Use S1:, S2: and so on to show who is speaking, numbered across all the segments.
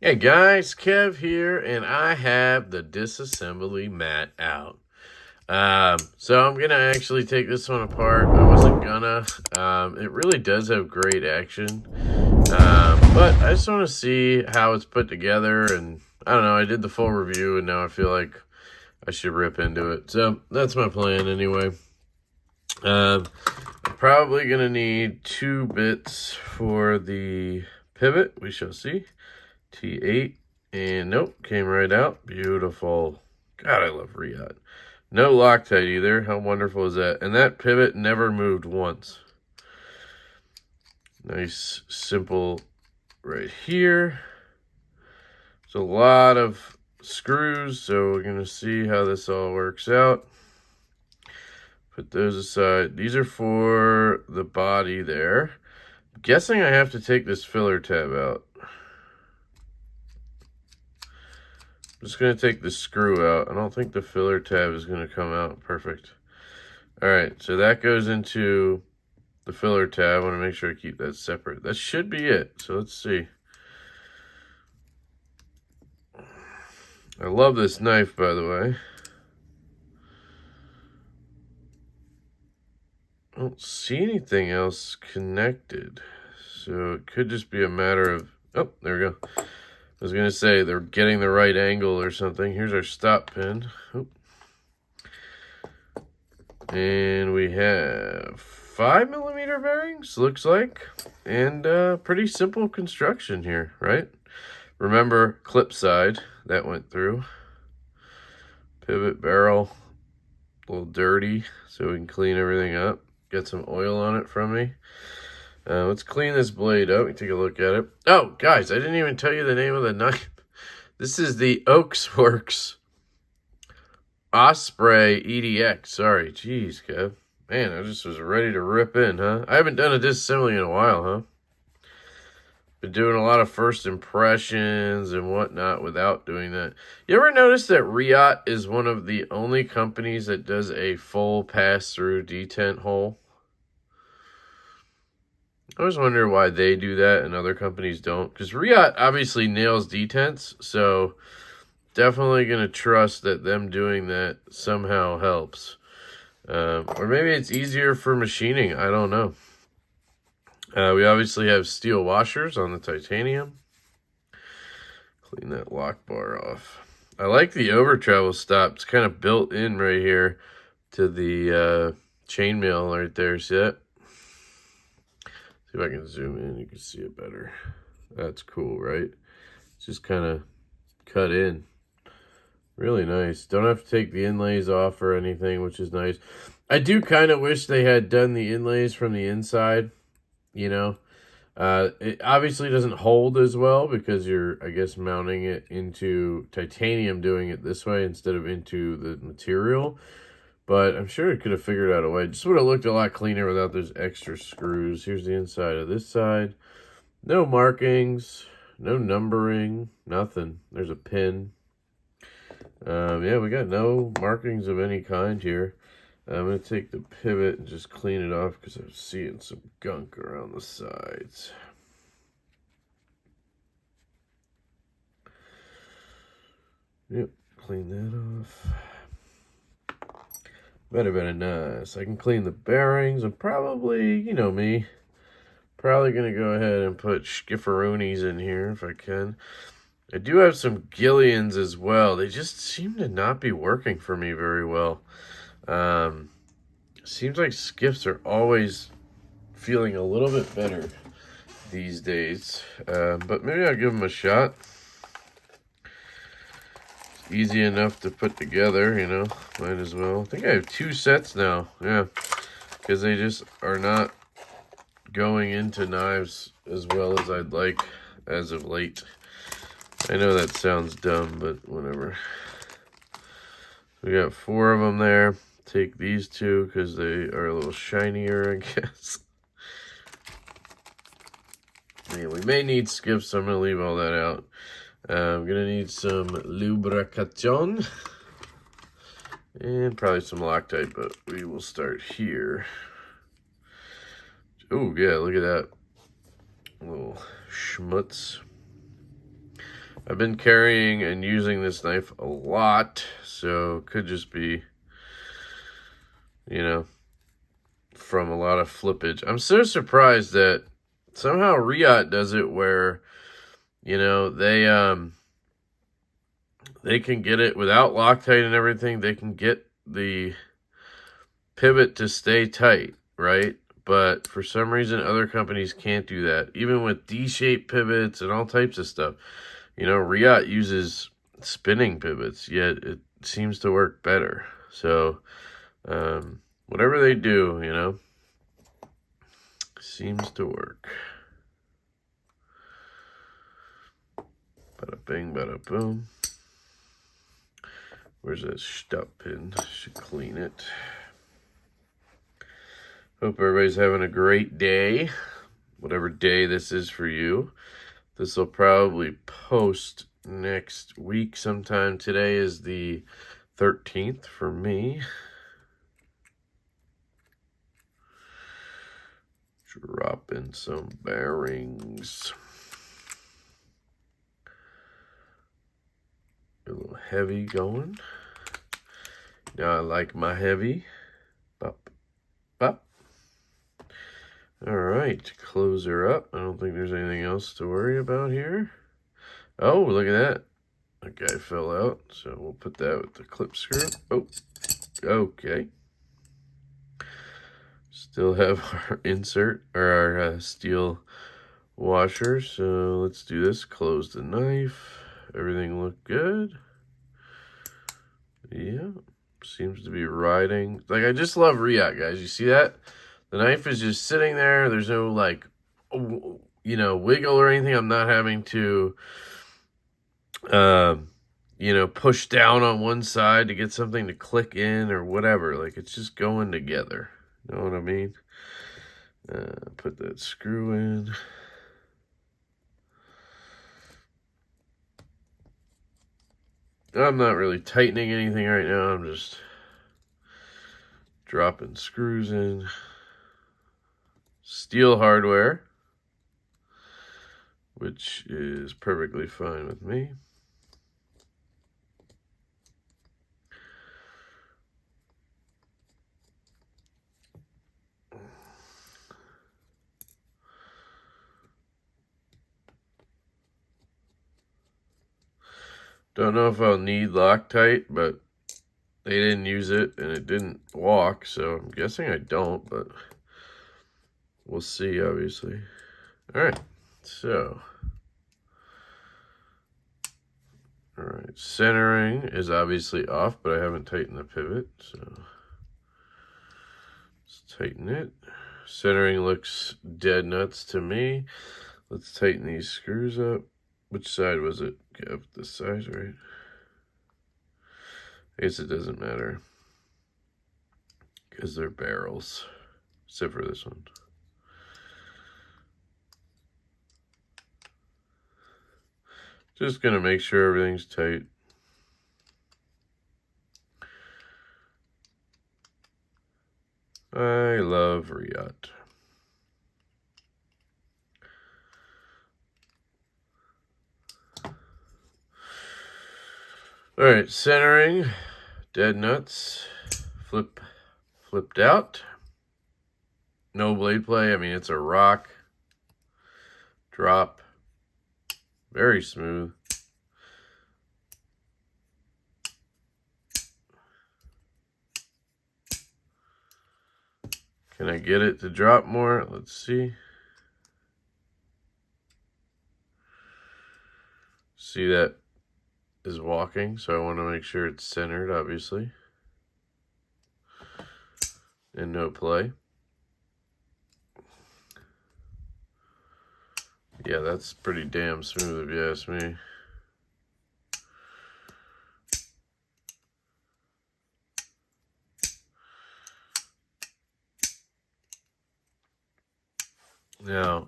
S1: Hey guys, Kev here, and I have the Disassembly mat out. So I'm gonna actually take this one apart. I wasn't gonna. It really does have great action, but I just want to see how it's put together, and I don't know. I did the full review, and now I feel like I should rip into it. So that's my plan anyway. I'm probably gonna need 2 bits for the pivot. We shall see. T8. And nope, came right out. Beautiful. God, I love Riyadh. No Loctite either. How wonderful is that? And that pivot never moved once. Nice, simple right here. It's a lot of screws, so we're going to see how this all works out. Put those aside. These are for the body there. I'm guessing I have to take this filler tab out. I'm just going to take the screw out. I don't think the filler tab is going to come out perfect. All right, so that goes into the filler tab. I want to make sure I keep that separate. That should be it. So let's see. I love this knife, by the way. I don't see anything else connected. So it could just be a matter of... Oh, there we go. I was going to say they're getting the right angle or something. Here's our stop pin. Oh. And we have 5mm bearings, looks like. And pretty simple construction here, right? Remember, clip side, that went through. Pivot barrel, a little dirty, so we can clean everything up. Get some oil on it from me. Let's clean this blade up. We take a look at it. Oh, guys, I didn't even tell you the name of the knife. This is the Ochsworx Osprey EDX. Sorry, jeez, Kev. Man, I just was ready to rip in, huh? I haven't done a disassembly in a while, huh? Been doing a lot of first impressions and whatnot without doing that. You ever notice that Reassembly is one of the only companies that does a full pass-through detent hole? I always wonder why they do that and other companies don't. Because Reassembly obviously nails detents, so definitely going to trust that them doing that somehow helps. Or maybe it's easier for machining. I don't know. We obviously have steel washers on the titanium. Clean that lock bar off. I like the over travel stop. It's kind of built in right here to the chainmail right there. See that? See if I can zoom in. You can see it better. That's cool, right? It's just kind of cut in. Really nice. Don't have to take the inlays off or anything, which is nice. I do kind of wish they had done the inlays from the inside, you know. It obviously doesn't hold as well because you're, I guess, mounting it into titanium, doing it this way instead of into the material. But I'm sure it could have figured out a way. Just would have looked a lot cleaner without those extra screws. Here's the inside of this side. No markings, no numbering, nothing. There's a pin. Yeah, we got no markings of any kind here. I'm going to take the pivot and just clean it off because I'm seeing some gunk around the sides. Yep, clean that off. Very nice. I can clean the bearings. I'm probably, you know me, probably going to go ahead and put skifferoonies in here if I can. I do have some Gillians as well. They just seem to not be working for me very well. Seems like skiffs are always feeling a little bit better these days. But maybe I'll give them a shot. It's easy enough to put together, you know. Might as well. I think I have 2 sets now. Yeah. Because they just are not going into knives as well as I'd like as of late. I know that sounds dumb, but whatever. We got 4 of them there. Take these 2 because they are a little shinier, I guess. Yeah, we may need skiffs, so I'm going to leave all that out. I'm going to need some lubrication. And probably some Loctite, but we will start here. Oh, yeah, look at that. A little schmutz. I've been carrying and using this knife a lot, so it could just be, you know, from a lot of flippage. I'm so surprised that somehow Riot does it where, you know, they can get it without Loctite and everything. They can get the pivot to stay tight, right? But for some reason, other companies can't do that. Even with D-shaped pivots and all types of stuff. You know, Riot uses spinning pivots, yet it seems to work better. So, whatever they do, you know, seems to work. Bada bing, bada boom. Where's that stop pin? Should clean it. Hope everybody's having a great day. Whatever day this is for you. This will probably post next week sometime. Today is the 13th for me. Drop in some bearings. A little heavy going. Now I like my heavy. Bop, bop. All right, close her up. I don't think there's anything else to worry about here. Oh, look at that. That guy fell out, so we'll put that with the clip screw. Oh, okay. Still have our insert, or our steel washer, so let's do this. Close the knife. Everything looked good. Yeah, seems to be riding. Like, I just love Riot, guys. You see that? The knife is just sitting there. There's no, like, you know, wiggle or anything. I'm not having to, you know, push down on one side to get something to click in or whatever. Like, it's just going together. You know what I mean? Put that screw in. I'm not really tightening anything right now. I'm just dropping screws in. Steel hardware, which is perfectly fine with me. Don't know if I'll need Loctite, but they didn't use it and it didn't walk, so I'm guessing I don't, but we'll see, obviously. All right, so. All right, centering is obviously off, but I haven't tightened the pivot, so let's tighten it. Centering looks dead nuts to me. Let's tighten these screws up. Which side was it? Yep, this side, right? I guess it doesn't matter because they're barrels, except for this one. Just gonna make sure everything's tight. I love Riot. All right, centering, dead nuts, flipped out. No blade play. I mean, it's a rock. Drop. Very smooth. Can I get it to drop more? Let's see. See, that is walking, so I want to make sure it's centered, obviously. And no play. Yeah, that's pretty damn smooth if you ask me. Now,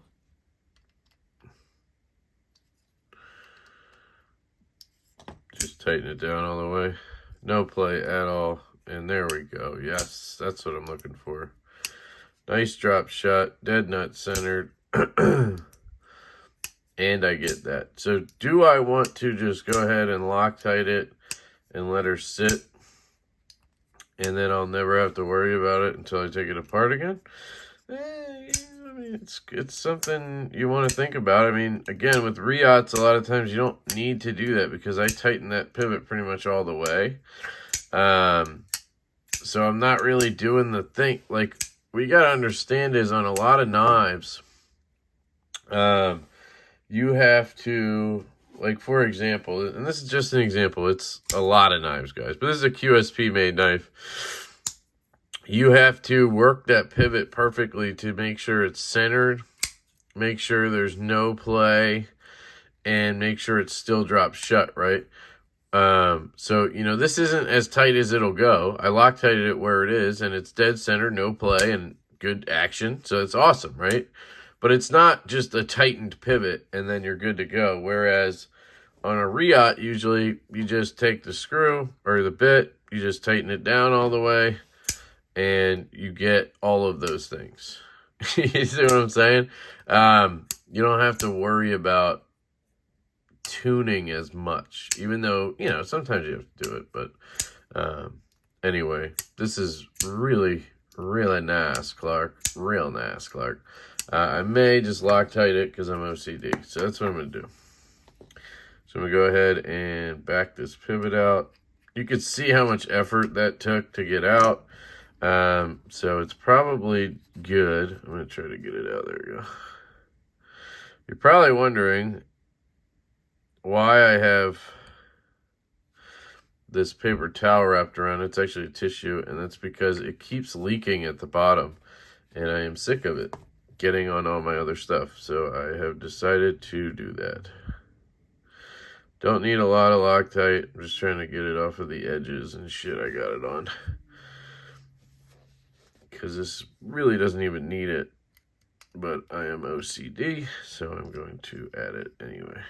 S1: just tighten it down all the way. No play at all. And there we go. Yes, that's what I'm looking for. Nice drop shot. Dead nut centered. And I get that. So do I want to just go ahead and Loctite it and let her sit? And then I'll never have to worry about it until I take it apart again? I mean, it's something you want to think about. I mean, again, with Reats, a lot of times you don't need to do that because I tighten that pivot pretty much all the way. So I'm not really doing the thing. Like, what you got to understand is on a lot of knives, you have to, like, for example, and this is just an example. It's a lot of knives, guys, but this is a QSP made knife. You have to work that pivot perfectly to make sure it's centered, make sure there's no play, and make sure it still drops shut, right? So, you know, this isn't as tight as it'll go. I Loctited it where it is, and it's dead center, no play, and good action. So it's awesome, right? But it's not just a tightened pivot, and then you're good to go. Whereas on a Reat, usually you just take the screw or the bit, you just tighten it down all the way, and you get all of those things. You see what I'm saying? You don't have to worry about tuning as much, even though, you know, sometimes you have to do it. But anyway, this is really nice, Clark. Real nice, Clark. I may just Loctite it because I'm OCD. So that's what I'm going to do. So I'm going to go ahead and back this pivot out. You can see how much effort that took to get out. So it's probably good. I'm going to try to get it out. There we go. You're probably wondering why I have this paper towel wrapped around. It's actually tissue, and that's because it keeps leaking at the bottom, and I am sick of it getting on all my other stuff. So I have decided to do that. Don't need a lot of Loctite. I'm just trying to get it off of the edges and shit I got it on, because this really doesn't even need it, but I am OCD, so I'm going to add it anyway.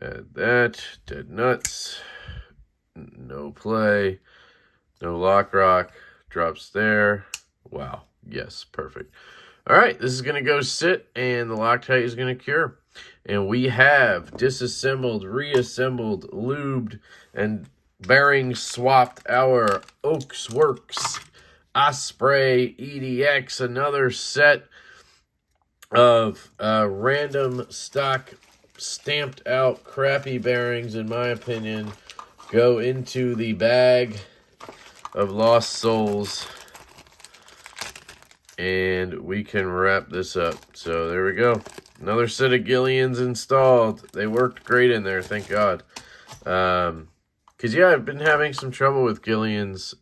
S1: Add that. Dead nuts. No play. No lock rock. Drops there. Wow. Yes, perfect. All right, this is going to go sit, and the Loctite is going to cure. And we have disassembled, reassembled, lubed, and bearing swapped our Ochsworx Osprey EDX, another set of random stock stamped out crappy bearings, in my opinion, go into the bag of lost souls, and we can wrap this up. So there we go, another set of Gillians installed. They worked great in there, thank God. Because, yeah, I've been having some trouble with Gillians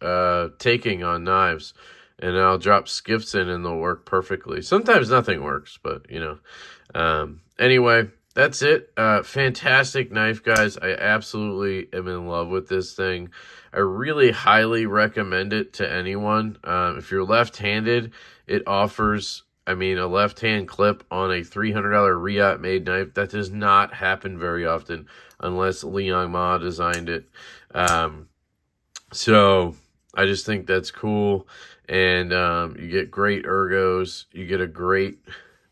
S1: taking on knives. And I'll drop skiffs in and they'll work perfectly. Sometimes nothing works, but, you know. Anyway, that's it. Fantastic knife, guys. I absolutely am in love with this thing. I really highly recommend it to anyone. If you're left-handed, it offers, I mean, a left-hand clip on a $300 Reat made knife. That does not happen very often unless Leon Ma designed it. So I just think that's cool. And you get great ergos. You get a great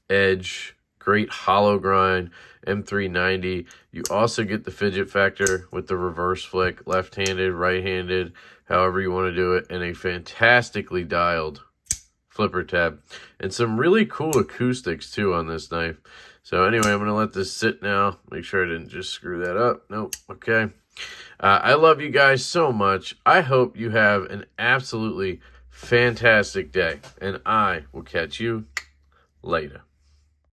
S1: edge, great hollow grind, M390. You also get the fidget factor with the reverse flick, left-handed, right-handed, however you want to do it, and a fantastically dialed flipper tab. And some really cool acoustics, too, on this knife. So anyway, I'm going to let this sit now. Make sure I didn't just screw that up. Nope. Okay. I love you guys so much. I hope you have an absolutely fantastic day, and I will catch you later.